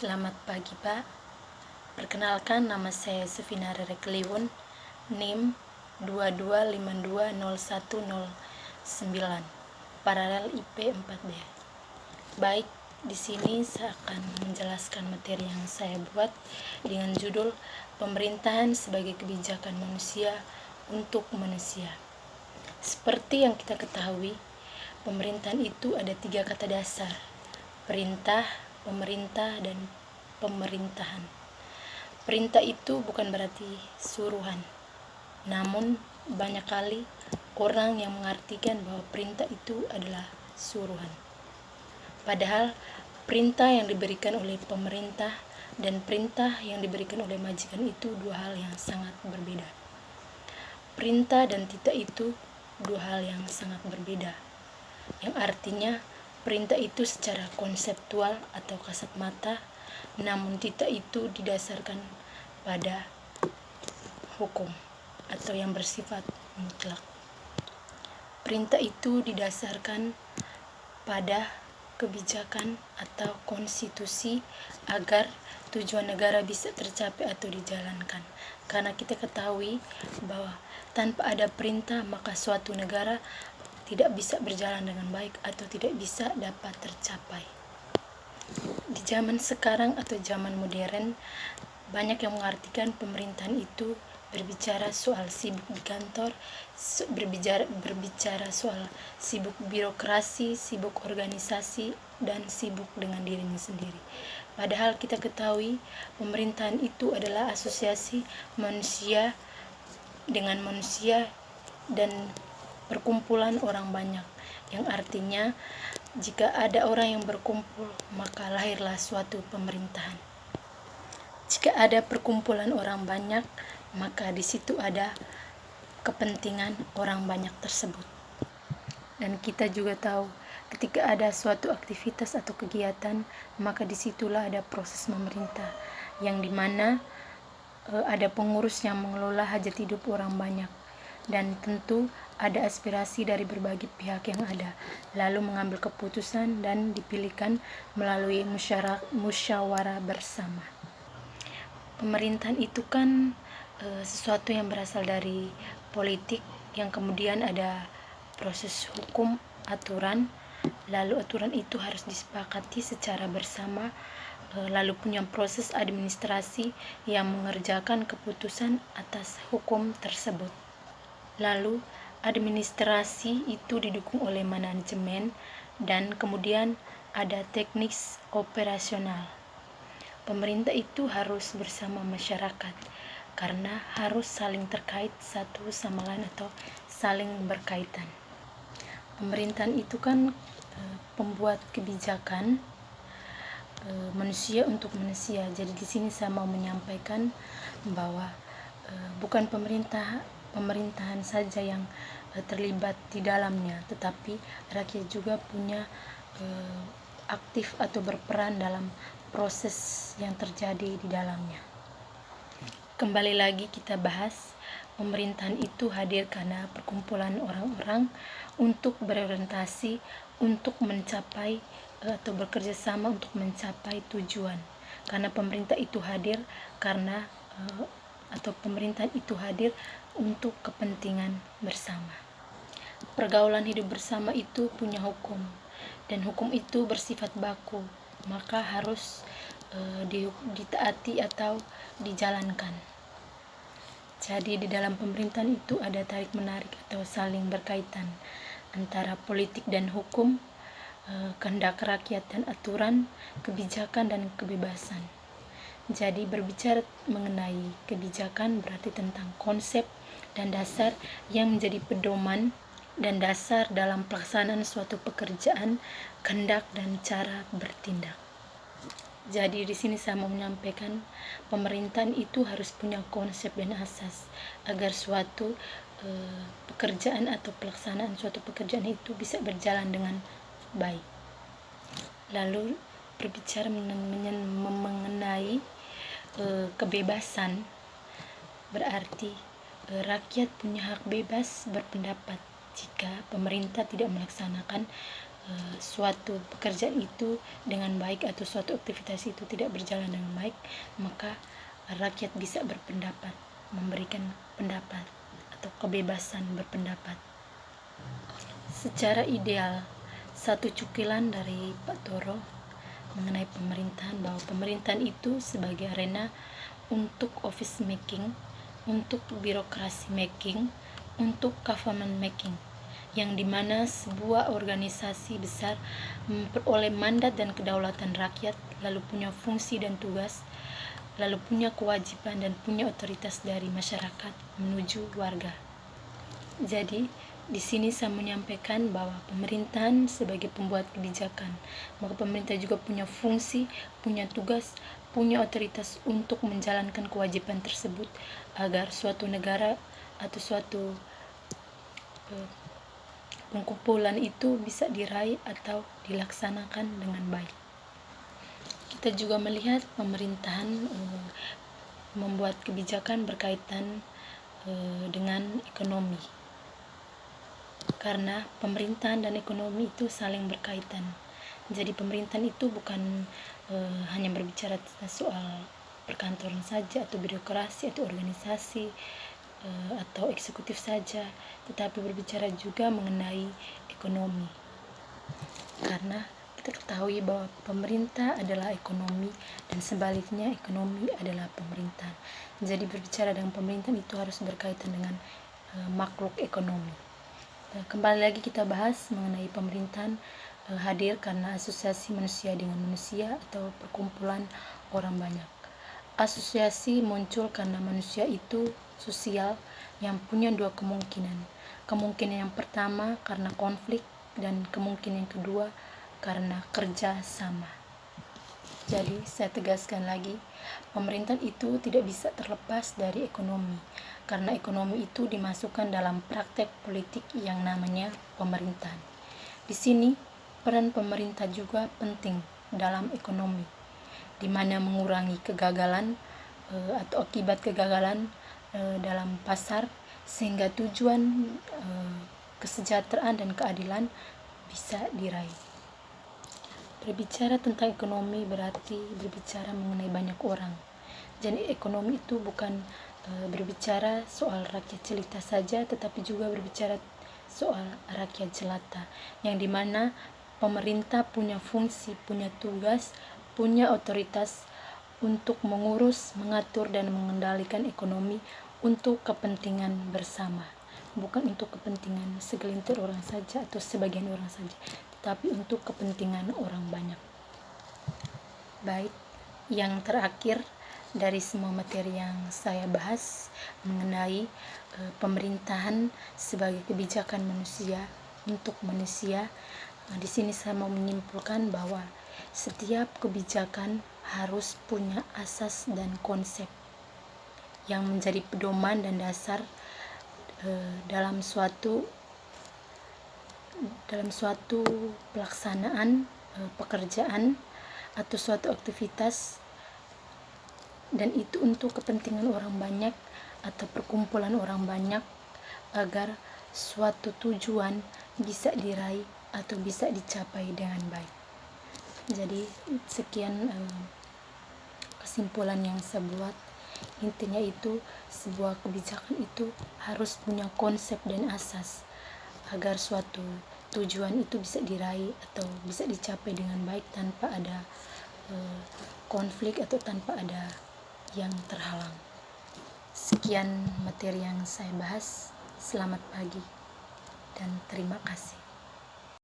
Selamat pagi Pak. Perkenalkan, nama saya Sufina Rere Kliwon, NIM 22520109, paralel IP 4B. Baik, di sini saya akan menjelaskan materi yang saya buat dengan judul Pemerintahan sebagai Kebijakan Manusia untuk Manusia. Seperti yang kita ketahui, pemerintahan itu ada 3 kata dasar: perintah, pemerintah, dan pemerintahan. Perintah itu bukan berarti suruhan, namun banyak kali orang yang mengartikan bahwa perintah itu adalah suruhan. Padahal perintah yang diberikan oleh pemerintah dan perintah yang diberikan oleh majikan itu dua hal yang sangat berbeda. Perintah dan titah itu dua hal yang sangat berbeda, yang artinya perintah itu secara konseptual atau kasat mata, namun titah itu didasarkan pada hukum atau yang bersifat mutlak. Perintah itu didasarkan pada kebijakan atau konstitusi agar tujuan negara bisa tercapai atau dijalankan. Karena kita ketahui bahwa tanpa ada perintah maka suatu negara tidak bisa berjalan dengan baik atau tidak bisa dapat tercapai. Di zaman sekarang atau zaman modern, banyak yang mengartikan pemerintahan itu berbicara soal sibuk di kantor, berbicara soal sibuk birokrasi, sibuk organisasi, dan sibuk dengan dirinya sendiri. Padahal kita ketahui pemerintahan itu adalah asosiasi manusia dengan manusia dan perkumpulan orang banyak, yang artinya jika ada orang yang berkumpul maka lahirlah suatu pemerintahan. Jika ada perkumpulan orang banyak, maka di situ ada kepentingan orang banyak tersebut. Dan kita juga tahu ketika ada suatu aktivitas atau kegiatan, maka disitulah ada proses memerintah, yang dimana ada pengurus yang mengelola hajat hidup orang banyak, dan tentu ada aspirasi dari berbagai pihak yang ada, lalu mengambil keputusan dan dipilihkan melalui musyawarah bersama. Pemerintahan itu kan sesuatu yang berasal dari politik, yang kemudian ada proses hukum, aturan, lalu aturan itu harus disepakati secara bersama, lalu punya proses administrasi yang mengerjakan keputusan atas hukum tersebut. Lalu administrasi itu didukung oleh manajemen, dan kemudian ada teknik operasional. Pemerintah itu harus bersama masyarakat karena harus saling terkait satu sama lain atau saling berkaitan. Pemerintahan itu kan pembuat kebijakan manusia untuk manusia. Jadi di sini saya mau menyampaikan bahwa bukan pemerintahan saja yang terlibat di dalamnya, tetapi rakyat juga punya aktif atau berperan dalam proses yang terjadi di dalamnya. Kembali lagi kita bahas, pemerintahan itu hadir karena perkumpulan orang-orang untuk berorientasi untuk mencapai atau bekerja sama untuk mencapai tujuan. Karena pemerintah itu hadir karena atau pemerintahan itu hadir untuk kepentingan bersama. Pergaulan hidup bersama itu punya hukum, dan hukum itu bersifat baku, maka harus ditaati atau dijalankan. Jadi di dalam pemerintahan itu ada tarik-menarik atau saling berkaitan antara politik dan hukum, kehendak rakyat dan aturan, kebijakan dan kebebasan. Jadi berbicara mengenai kebijakan berarti tentang konsep dan dasar yang menjadi pedoman dan dasar dalam pelaksanaan suatu pekerjaan, kehendak dan cara bertindak. Jadi di sini saya mau menyampaikan pemerintahan itu harus punya konsep dan asas agar suatu pekerjaan atau pelaksanaan suatu pekerjaan itu bisa berjalan dengan baik. Lalu berbicara mengenai kebebasan, berarti rakyat punya hak bebas berpendapat jika pemerintah tidak melaksanakan suatu pekerjaan itu dengan baik atau suatu aktivitas itu tidak berjalan dengan baik, maka rakyat bisa berpendapat, memberikan pendapat atau kebebasan berpendapat. Secara ideal, satu cukilan dari Pak Toro mengenai pemerintahan, bahwa pemerintahan itu sebagai arena untuk office making, untuk birokrasi making, untuk government making, yang dimana sebuah organisasi besar memperoleh mandat dan kedaulatan rakyat, lalu punya fungsi dan tugas, lalu punya kewajiban dan punya otoritas dari masyarakat menuju warga. Jadi di sini saya menyampaikan bahwa pemerintahan sebagai pembuat kebijakan, maka pemerintah juga punya fungsi, punya tugas, punya otoritas untuk menjalankan kewajiban tersebut agar suatu negara atau suatu pengkumpulan itu bisa diraih atau dilaksanakan dengan baik. Kita juga melihat pemerintahan membuat kebijakan berkaitan dengan ekonomi, karena pemerintahan dan ekonomi itu saling berkaitan. Jadi pemerintahan itu bukan hanya berbicara soal perkantoran saja atau birokrasi atau organisasi atau eksekutif saja, tetapi berbicara juga mengenai ekonomi, karena kita ketahui bahwa pemerintah adalah ekonomi dan sebaliknya ekonomi adalah pemerintahan. Jadi berbicara dengan pemerintahan itu harus berkaitan dengan makhluk ekonomi. Kembali lagi kita bahas mengenai pemerintahan hadir karena asosiasi manusia dengan manusia atau perkumpulan orang banyak. Asosiasi muncul karena manusia itu sosial yang punya dua kemungkinan. Kemungkinan yang pertama karena konflik dan kemungkinan yang kedua karena kerja sama. Jadi saya tegaskan lagi, pemerintahan itu tidak bisa terlepas dari ekonomi, karena ekonomi itu dimasukkan dalam praktek politik yang namanya pemerintahan. Di sini peran pemerintah juga penting dalam ekonomi, di mana mengurangi kegagalan atau akibat kegagalan dalam pasar, sehingga tujuan kesejahteraan dan keadilan bisa diraih. Berbicara tentang ekonomi berarti berbicara mengenai banyak orang. Jadi ekonomi itu bukan berbicara soal rakyat jelita saja, tetapi juga berbicara soal rakyat jelata, yang dimana pemerintah punya fungsi, punya tugas, punya otoritas untuk mengurus, mengatur, dan mengendalikan ekonomi untuk kepentingan bersama, bukan untuk kepentingan segelintir orang saja atau sebagian orang saja, tapi untuk kepentingan orang banyak. Baik, yang terakhir dari semua materi yang saya bahas mengenai pemerintahan sebagai kebijakan manusia untuk manusia, di sini saya mau menyimpulkan bahwa setiap kebijakan harus punya asas dan konsep yang menjadi pedoman dan dasar dalam suatu pelaksanaan pekerjaan atau suatu aktivitas, dan itu untuk kepentingan orang banyak atau perkumpulan orang banyak agar suatu tujuan bisa diraih atau bisa dicapai dengan baik. Jadi sekian kesimpulan yang saya buat. Intinya itu sebuah kebijakan itu harus punya konsep dan asas agar suatu tujuan itu bisa diraih atau bisa dicapai dengan baik tanpa ada konflik atau tanpa ada yang terhalang. Sekian materi yang saya bahas. Selamat pagi dan terima kasih.